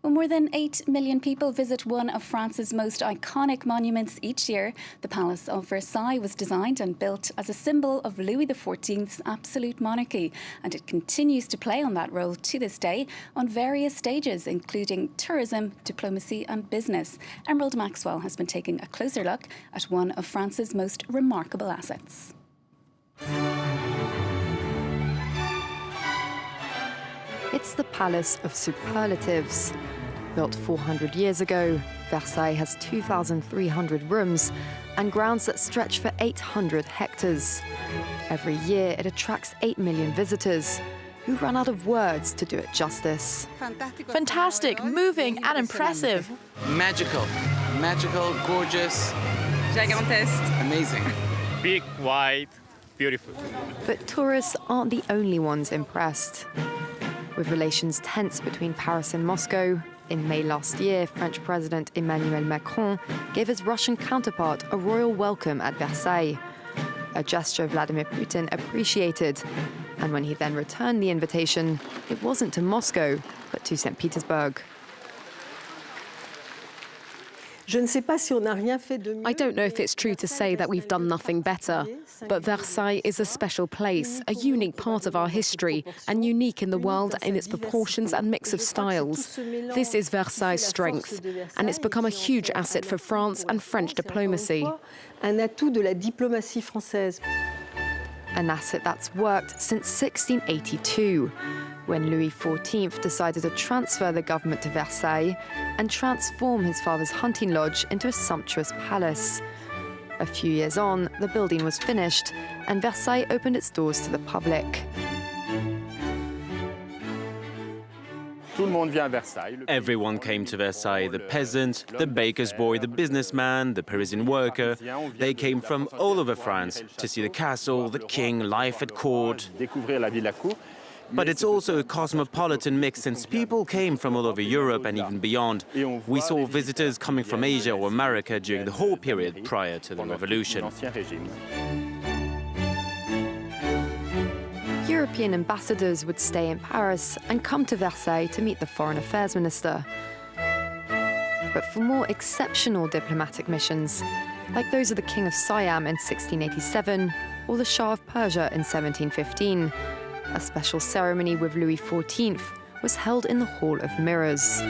Well, more than 8 million people visit one of France's most iconic monuments each year. The Palace of Versailles was designed and built as a symbol of Louis XIV's absolute monarchy, and it continues to play on that role to this day on various stages, including tourism, diplomacy and business. Emerald Maxwell has been taking a closer look at one of France's most remarkable assets. It's the Palace of Superlatives. Built 400 years ago, Versailles has 2,300 rooms and grounds that stretch for 800 hectares. Every year, it attracts 8 million visitors who run out of words to do it justice. Fantastic, moving and impressive. Magical, gorgeous. Gigantesque. Amazing. Big, wide, beautiful. But tourists aren't the only ones impressed. With relations tense between Paris and Moscow, in May last year, French President Emmanuel Macron gave his Russian counterpart a royal welcome at Versailles, a gesture Vladimir Putin appreciated. And when he then returned the invitation, it wasn't to Moscow, but to St. Petersburg. I don't know if it's true to say that we've done nothing better, but Versailles is a special place, a unique part of our history, and unique in the world in its proportions and mix of styles. This is Versailles' strength, and it's become a huge asset for France and French diplomacy. An asset that's worked since 1682, when Louis XIV decided to transfer the government to Versailles and transform his father's hunting lodge into a sumptuous palace. A few years on, the building was finished, and Versailles opened its doors to the public. Everyone came to Versailles, the peasant, the baker's boy, the businessman, the Parisian worker. They came from all over France to see the castle, the king, life at court. But it's also a cosmopolitan mix, since people came from all over Europe and even beyond. We saw visitors coming from Asia or America during the whole period prior to the revolution. European ambassadors would stay in Paris and come to Versailles to meet the foreign affairs minister. But for more exceptional diplomatic missions, like those of the King of Siam in 1687 or the Shah of Persia in 1715, a special ceremony with Louis XIV was held in the Hall of Mirrors.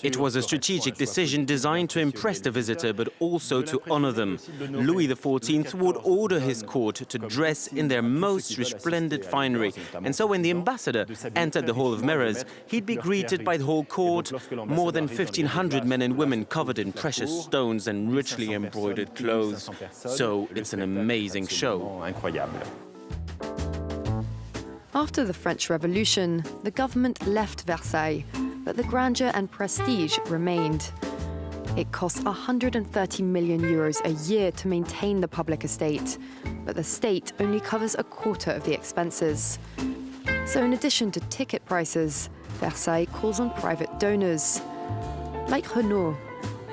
It was a strategic decision designed to impress the visitor, but also to honor them. Louis XIV would order his court to dress in their most resplendent finery. And so when the ambassador entered the Hall of Mirrors, he'd be greeted by the whole court, more than 1,500 men and women covered in precious stones and richly embroidered clothes. So it's an amazing show. After the French Revolution, the government left Versailles, but the grandeur and prestige remained. It costs 130 million euros a year to maintain the public estate, but the state only covers a quarter of the expenses. So in addition to ticket prices, Versailles calls on private donors, like Renault,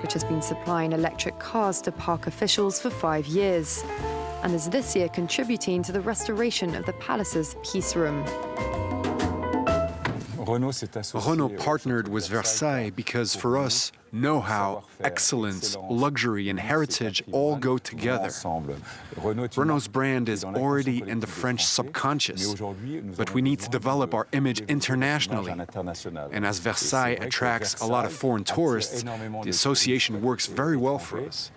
which has been supplying electric cars to park officials for 5 years, and is this year contributing to the restoration of the palace's Peace Room. Renault partnered with Versailles because, for us, know-how, excellence, luxury, and heritage all go together. Renault's brand is already in the French subconscious, but we need to develop our image internationally. And as Versailles attracts a lot of foreign tourists, the association works very well for us.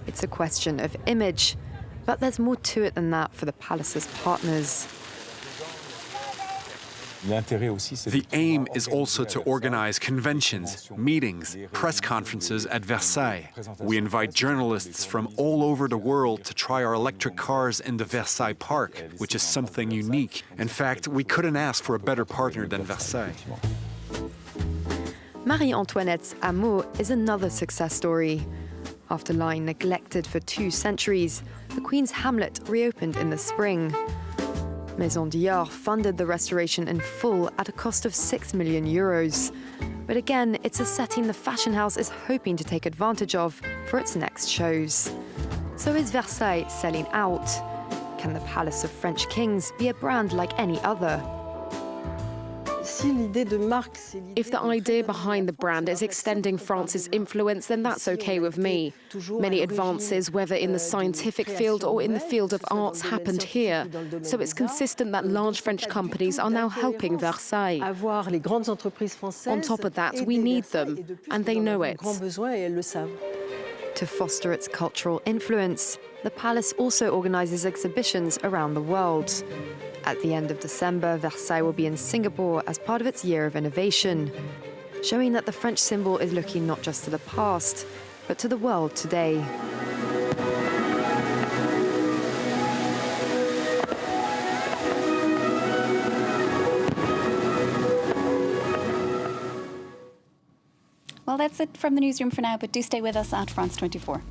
It's a question of image, but there's more to it than that for the palace's partners. The aim is also to organize conventions, meetings, press conferences at Versailles. We invite journalists from all over the world to try our electric cars in the Versailles Park, which is something unique. In fact, we couldn't ask for a better partner than Versailles. Marie-Antoinette's Hameau is another success story. After lying neglected for 2 centuries, the Queen's Hamlet reopened in the spring. Maison Dior funded the restoration in full at a cost of 6 million euros. But again, it's a setting the fashion house is hoping to take advantage of for its next shows. So is Versailles selling out? Can the Palace of French Kings be a brand like any other? If the idea behind the brand is extending France's influence, then that's okay with me. Many advances, whether in the scientific field or in the field of arts, happened here. So it's consistent that large French companies are now helping Versailles. On top of that, we need them, and they know it. To foster its cultural influence, the palace also organises exhibitions around the world. At the end of December, Versailles will be in Singapore as part of its year of innovation, showing that the French symbol is looking not just to the past, but to the world today. Well, that's it from the newsroom for now, but do stay with us at France 24.